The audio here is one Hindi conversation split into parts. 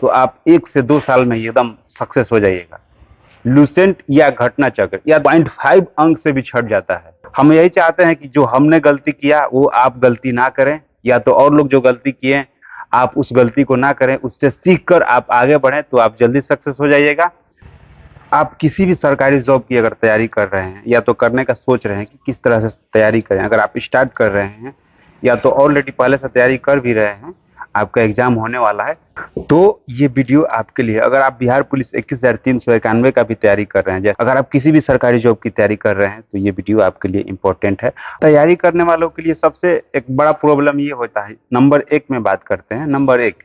तो आप 1 से 2 साल में एकदम सक्सेस हो जाइएगा। लूसेंट या घटना चक्र या 0.5 अंक से भी छट जाता है। हम यही चाहते हैं कि जो हमने गलती किया वो आप गलती ना करें, या तो और लोग जो गलती किए आप उस गलती को ना करें, उससे सीख कर आप आगे बढ़ें तो आप जल्दी सक्सेस हो जाइएगा। आप किसी भी सरकारी जॉब की अगर तैयारी कर रहे हैं या तो करने का सोच रहे हैं कि किस तरह से तैयारी करें, अगर आप स्टार्ट कर रहे हैं या तो ऑलरेडी पहले से तैयारी कर भी रहे हैं, आपका एग्जाम होने वाला है, तो ये वीडियो आपके लिए। अगर आप बिहार पुलिस 21,391 का भी तैयारी कर रहे हैं, जैसे अगर आप किसी भी सरकारी जॉब की तैयारी कर रहे हैं, तो ये वीडियो आपके लिए इंपॉर्टेंट है। तैयारी करने वालों के लिए सबसे एक बड़ा प्रॉब्लम ये होता है, नंबर 1 में बात करते हैं। नंबर 1,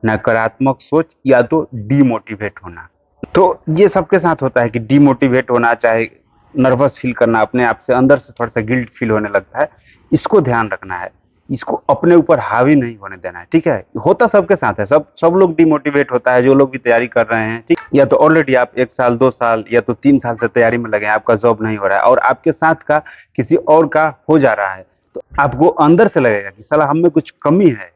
नकारात्मक सोच या तो डीमोटिवेट होना। तो ये सबके साथ होता है कि डीमोटिवेट होना, चाहे नर्वस फील करना, अपने आप से अंदर से थोड़ा सा गिल्ट फील होने लगता है। इसको ध्यान रखना है, इसको अपने ऊपर हावी नहीं होने देना है, ठीक है। होता सबके साथ है, सब लोग डिमोटिवेट होता है, जो लोग भी तैयारी कर रहे हैं, ठीक। या तो ऑलरेडी आप 1 साल 2 साल या तो 3 साल से तैयारी में लगे हैं, आपका जॉब नहीं हो रहा है और आपके साथ का किसी और का हो जा रहा है, तो आपको अंदर से लगेगा कि साला हम में कुछ कमी है,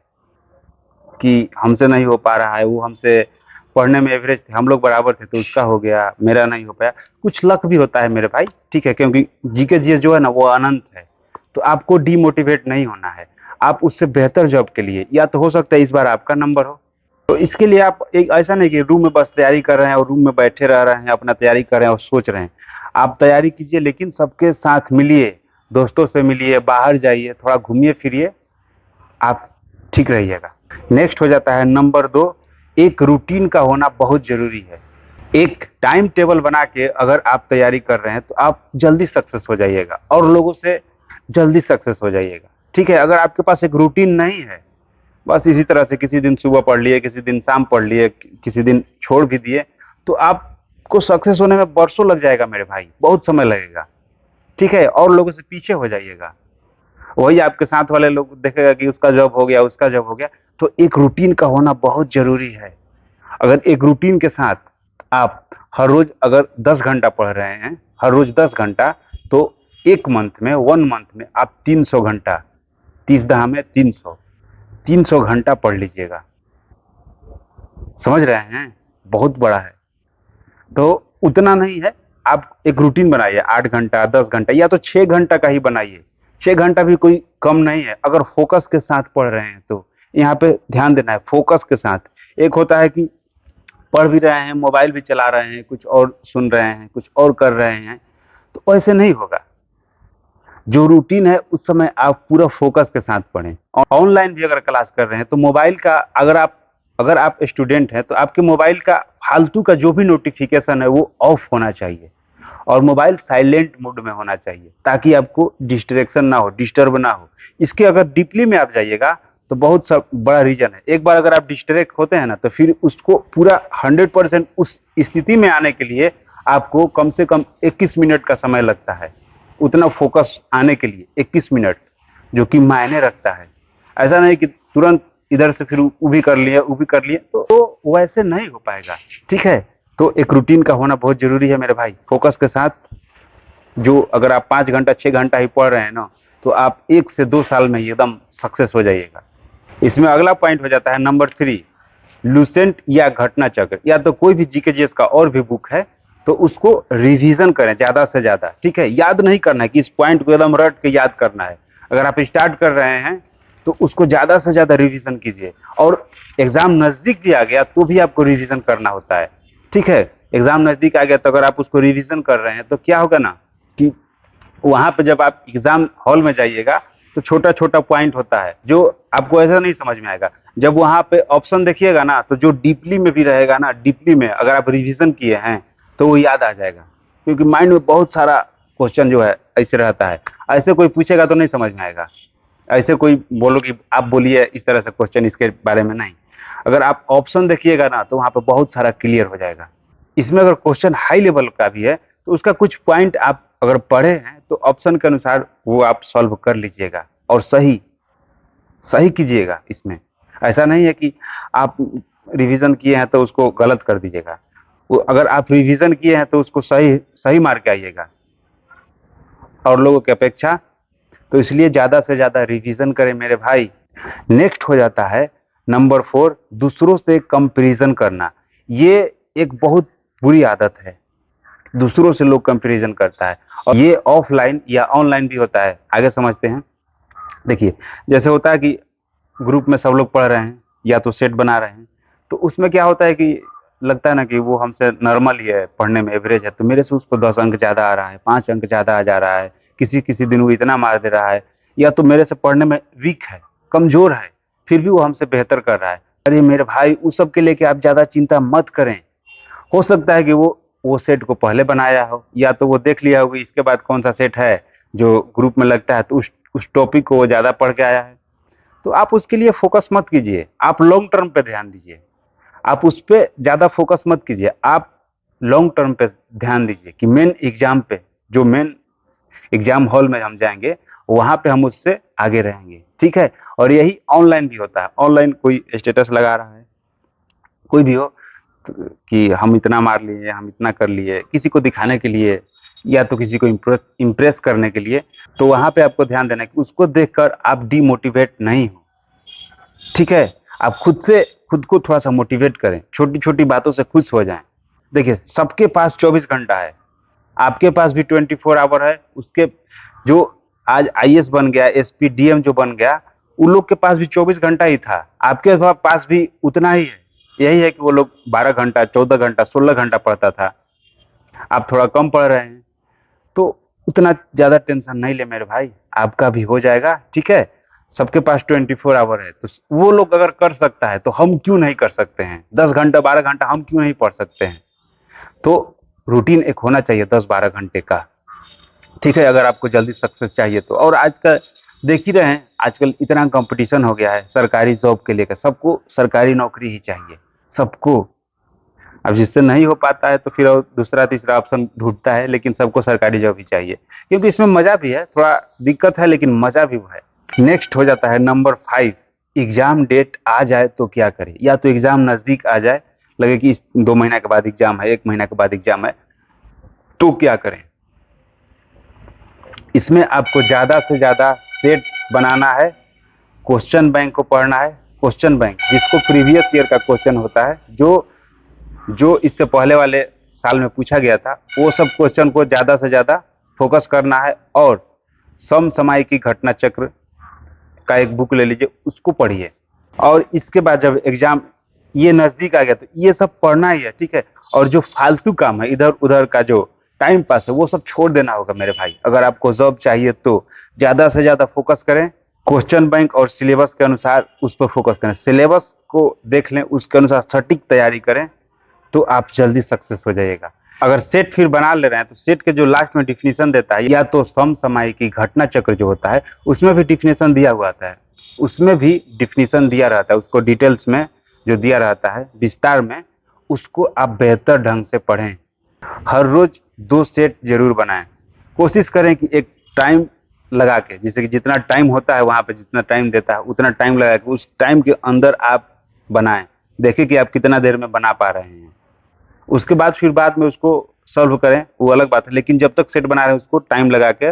कि हमसे नहीं हो पा रहा है। वो हमसे पढ़ने में एवरेज थे, हम लोग बराबर थे, तो उसका हो गया, मेरा नहीं हो पाया। कुछ लक भी होता है मेरे भाई, ठीक है, क्योंकि जीके जीएस जो है ना वो अनंत है। तो आपको डीमोटिवेट नहीं होना है, आप उससे बेहतर जॉब के लिए, या तो हो सकता है इस बार आपका नंबर हो, तो इसके लिए आप एक ऐसा नहीं कि रूम में बस तैयारी कर रहे हैं और रूम में बैठे रह रहे हैं, अपना तैयारी कर रहे हैं और सोच रहे हैं। आप तैयारी कीजिए, लेकिन सबके साथ मिलिए, दोस्तों से मिलिए, बाहर जाइए, थोड़ा घूमिए फिरिए, आप ठीक रहिएगा। नेक्स्ट हो जाता है नंबर 2, एक रूटीन का होना बहुत जरूरी है। एक टाइम टेबल बना के अगर आप तैयारी कर रहे हैं तो आप जल्दी सक्सेस हो जाइएगा और लोगों से जल्दी सक्सेस हो जाइएगा, ठीक है। अगर आपके पास एक रूटीन नहीं है, बस इसी तरह से किसी दिन सुबह पढ़ लिए, किसी दिन शाम पढ़ लिए, किसी दिन छोड़ भी दिए, तो आपको सक्सेस होने में बरसों लग जाएगा मेरे भाई, बहुत समय लगेगा, ठीक है। और लोगों से पीछे हो जाइएगा, वही आपके साथ वाले लोग देखेगा कि उसका जॉब हो गया, उसका जॉब हो गया। तो एक रूटीन का होना बहुत जरूरी है। अगर एक रूटीन के साथ आप हर रोज अगर 10 घंटा पढ़ रहे हैं, हर रोज 10 घंटा, तो एक मंथ में, 1 मंथ में आप 300 घंटा, 30 दहा में 300 घंटा पढ़ लीजिएगा। समझ रहे हैं, बहुत बड़ा है। तो उतना नहीं है, आप एक रूटीन बनाइए, 8 घंटा 10 घंटा या तो 6 घंटा का ही बनाइए। 6 घंटा भी कोई कम नहीं है, अगर फोकस के साथ पढ़ रहे हैं तो। यहाँ पे ध्यान देना है, फोकस के साथ। एक होता है कि पढ़ भी रहे हैं, मोबाइल भी चला रहे हैं, कुछ और सुन रहे हैं, कुछ और कर रहे हैं, तो ऐसे नहीं होगा। जो रूटीन है उस समय आप पूरा फोकस के साथ पढ़ें। ऑनलाइन भी अगर क्लास कर रहे हैं तो मोबाइल का, अगर आप स्टूडेंट हैं तो आपके मोबाइल का फालतू का जो भी नोटिफिकेशन है वो ऑफ होना चाहिए और मोबाइल साइलेंट मोड में होना चाहिए, ताकि आपको डिस्ट्रैक्शन ना हो, डिस्टर्ब ना हो। इसके अगर डीपली में आप जाइएगा तो बहुत सब बड़ा रीजन है। एक बार अगर आप डिस्ट्रैक्ट होते हैं ना, तो फिर उसको पूरा 100% उस स्थिति में आने के लिए आपको कम से कम 21 मिनट का समय लगता है। उतना फोकस आने के लिए 21 मिनट, जो कि मायने रखता है। ऐसा नहीं कि तुरंत इधर से फिर वो भी कर लिए, वो भी कर लिए, तो वैसे नहीं हो पाएगा, ठीक है। तो एक रूटीन का होना बहुत जरूरी है मेरे भाई, फोकस के साथ। जो अगर आप 5 घंटा 6 घंटा ही पढ़ रहे हैं ना, तो आप 1 से 2 साल में एकदम सक्सेस हो जाइएगा। इसमें अगला पॉइंट हो जाता है नंबर 3, लूसेंट या घटना चक्र। या तो कोई भी जीके जीएस का और भी बुक है तो उसको रिवीजन करें ज्यादा से ज्यादा, ठीक है। याद नहीं करना है कि इस पॉइंट को एकदम रट के याद करना है। अगर आप स्टार्ट कर रहे हैं तो उसको ज्यादा से ज्यादा रिवीजन कीजिए। और एग्जाम नजदीक भी आ गया तो भी आपको रिवीजन करना होता है, ठीक है। एग्जाम नजदीक आ गया तो अगर आप उसको रिवीजन कर रहे हैं तो क्या होगा ना, कि वहां पे जब आप एग्जाम हॉल में जाइएगा तो छोटा छोटा पॉइंट होता है जो आपको ऐसा नहीं समझ में आएगा। जब वहां पे ऑप्शन देखिएगा ना, तो जो डीपली में भी रहेगा ना, डीपली में अगर आप रिवीजन किए हैं तो वो याद आ जाएगा, क्योंकि माइंड में बहुत सारा क्वेश्चन जो है ऐसे रहता है। ऐसे कोई पूछेगा तो नहीं समझ में आएगा। ऐसे कोई बोलो कि आप बोलिए इस तरह से क्वेश्चन इसके बारे में, नहीं। अगर आप ऑप्शन देखिएगा ना तो वहां पे बहुत सारा क्लियर हो जाएगा। इसमें अगर क्वेश्चन हाई लेवल का भी है तो उसका कुछ पॉइंट आप अगर पढ़े हैं तो ऑप्शन के अनुसार वो आप सॉल्व कर लीजिएगा और सही सही कीजिएगा। इसमें ऐसा नहीं है कि आप रिवीजन किए हैं तो उसको गलत कर दीजिएगा। वो अगर आप रिवीजन किए हैं तो उसको सही सही मार के आइएगा और लोगों की अपेक्षा। तो इसलिए ज्यादा से ज्यादा रिवीजन करें मेरे भाई। नेक्स्ट हो जाता है नंबर 4, दूसरों से कंपैरिजन करना। ये एक बहुत बुरी आदत है। दूसरों से लोग कंपैरिजन करता है और ये ऑफलाइन या ऑनलाइन भी होता है। आगे समझते हैं। देखिए, जैसे होता है कि ग्रुप में सब लोग पढ़ रहे हैं या तो सेट बना रहे हैं, तो उसमें क्या होता है कि लगता है ना कि वो हमसे नॉर्मल ही है, पढ़ने में एवरेज है, तो मेरे से उसको 10 अंक ज़्यादा आ रहा है, 5 अंक ज़्यादा आ जा रहा है, किसी किसी दिन वो इतना मार दे रहा है, या तो मेरे से पढ़ने में वीक है, कमज़ोर है, फिर भी वो हमसे बेहतर कर रहा है। अरे मेरे भाई, उस सब के लेके आप ज़्यादा चिंता मत करें। हो सकता है कि वो सेट को पहले बनाया हो, या तो वो देख लिया हो कि इसके बाद कौन सा सेट है जो ग्रुप में लगता है, तो उस टॉपिक को वो ज़्यादा पढ़ के आया है। तो आप उसके लिए फोकस मत कीजिए, आप लॉन्ग टर्म पे ध्यान दीजिए। आप उस पे ज़्यादा फोकस मत कीजिए, आप लॉन्ग टर्म पे ध्यान दीजिए कि मेन एग्जाम पे, जो मेन एग्जाम हॉल में हम जाएंगे, वहां पे हम उससे आगे रहेंगे। ठीक है। और यही ऑनलाइन भी होता है। ऑनलाइन कोई स्टेटस लगा रहा है, कोई भी हो, कि हम इतना मार लिए, हम इतना कर लिए, किसी को दिखाने के लिए या तो किसी को इम्प्रेस करने के लिए, तो वहां पे आपको ध्यान देना है कि उसको देखकर आप डिमोटिवेट नहीं हो। ठीक है। आप खुद को थोड़ा सा मोटिवेट करें, छोटी छोटी बातों से खुश हो जाएं। देखिए, सबके पास 24 घंटा है, आपके पास भी 24 आवर है। उसके जो आज आईएएस बन गया, एसपी डीएम जो बन गया, उन लोग के पास भी 24 घंटा ही था, आपके पास भी उतना ही है। यही है कि वो लोग 12 घंटा, 14 घंटा, 16 घंटा पढ़ता था, आप थोड़ा कम पढ़ रहे हैं। तो उतना ज्यादा टेंशन नहीं ले मेरे भाई, आपका भी हो जाएगा। ठीक है। सबके पास 24 आवर है, तो वो लोग अगर कर सकता है तो हम क्यों नहीं कर सकते हैं? 10 घंटा, 12 घंटा हम क्यों नहीं पढ़ सकते हैं? तो रूटीन एक होना चाहिए 10-12 घंटे का। ठीक है, अगर आपको जल्दी सक्सेस चाहिए तो। और आज का देख ही रहे हैं, आजकल इतना कंपटीशन हो गया है सरकारी जॉब के लेकर, सबको सरकारी नौकरी ही चाहिए, सबको। अब जिससे नहीं हो पाता है तो फिर और दूसरा तीसरा ऑप्शन ढूंढता है, लेकिन सबको सरकारी जॉब ही चाहिए, क्योंकि इसमें मजा भी है, थोड़ा दिक्कत है लेकिन मजा भी है। नेक्स्ट हो जाता है नंबर 5, एग्जाम डेट आ जाए तो क्या करें? या तो एग्जाम नजदीक आ जाए, लगे कि 2 महीना के बाद एग्जाम है, 1 महीना के बाद एग्जाम है, तो क्या करें? इसमें आपको ज्यादा से ज्यादा सेट बनाना है, क्वेश्चन बैंक को पढ़ना है। क्वेश्चन बैंक जिसको प्रीवियस ईयर का क्वेश्चन होता है, जो जो इससे पहले वाले साल में पूछा गया था, वो सब क्वेश्चन को ज्यादा से ज्यादा फोकस करना है। और समसामयिकी घटना चक्र का एक बुक ले लीजिए, उसको पढ़िए। और इसके बाद जब एग्जाम ये नजदीक आ गया तो ये सब पढ़ना ही है। ठीक है। और जो फालतू काम है, इधर उधर का जो टाइम पास है, वो सब छोड़ देना होगा मेरे भाई। अगर आपको जॉब चाहिए तो ज्यादा से ज्यादा फोकस करें, क्वेश्चन बैंक और सिलेबस के अनुसार उस पर फोकस करें। सिलेबस को देख लें, उसके अनुसार सटीक तैयारी करें, तो आप जल्दी सक्सेस हो जाइएगा। अगर सेट फिर बना ले रहे हैं तो सेट के जो लास्ट में डिफिनेशन देता है, या तो समसामयिकी घटना चक्र जो होता है, उसमें भी डिफिनेशन दिया हुआ आता है, उसमें भी डिफिनेशन दिया रहता है, उसको डिटेल्स में जो दिया रहता है विस्तार में, उसको आप बेहतर ढंग से पढ़ें। हर रोज 2 सेट जरूर बनाएं। कोशिश करें कि एक टाइम लगा के, जैसे कि जितना टाइम होता है वहां पे, जितना टाइम देता है उतना टाइम लगा के उस टाइम के अंदर आप बनाएं। देखिए कि आप कितना देर में बना पा रहे हैं। उसके बाद फिर बाद में उसको सॉल्व करें, वो अलग बात है, लेकिन जब तक सेट बना रहे हैं उसको टाइम लगा के,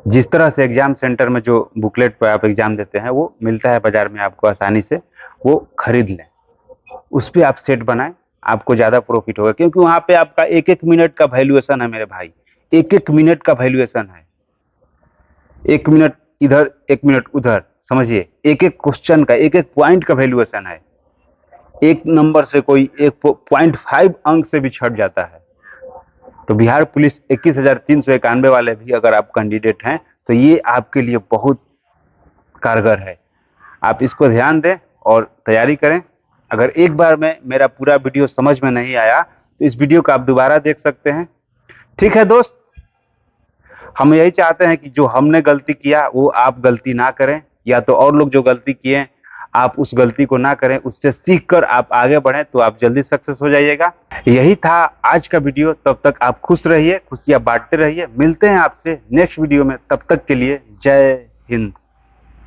जिस तरह से एग्जाम सेंटर में जो बुकलेट पर आप एग्जाम देते हैं वो मिलता है बाजार में आपको आसानी से, वो खरीद लें, उस पर आप सेट बनाएं, आपको ज्यादा प्रॉफिट होगा। क्योंकि वहां पे आपका 1-1 मिनट का वैल्यूएशन है मेरे भाई, 1-1 मिनट का वैल्यूएशन है। 1 मिनट इधर, 1 मिनट उधर, समझिए, एक एक क्वेश्चन का, एक एक पॉइंट का वैल्यूएशन है। एक नंबर से कोई 1.5 अंक से भी छट जाता है। तो बिहार पुलिस 21,391 वाले भी अगर आप कैंडिडेट हैं तो ये आपके लिए बहुत कारगर है। आप इसको ध्यान दें और तैयारी करें। अगर एक बार में मेरा पूरा वीडियो समझ में नहीं आया तो इस वीडियो को आप दोबारा देख सकते हैं। ठीक है दोस्त, हम यही चाहते हैं कि जो हमने गलती किया वो आप गलती ना करें, या तो और लोग जो गलती किए आप उस गलती को ना करें, उससे सीख कर आप आगे बढ़ें, तो आप जल्दी सक्सेस हो जाइएगा। यही था आज का वीडियो। तब तक आप खुश रहिए, खुशियां बांटते रहिए। मिलते हैं आपसे नेक्स्ट वीडियो में, तब तक के लिए जय हिंद।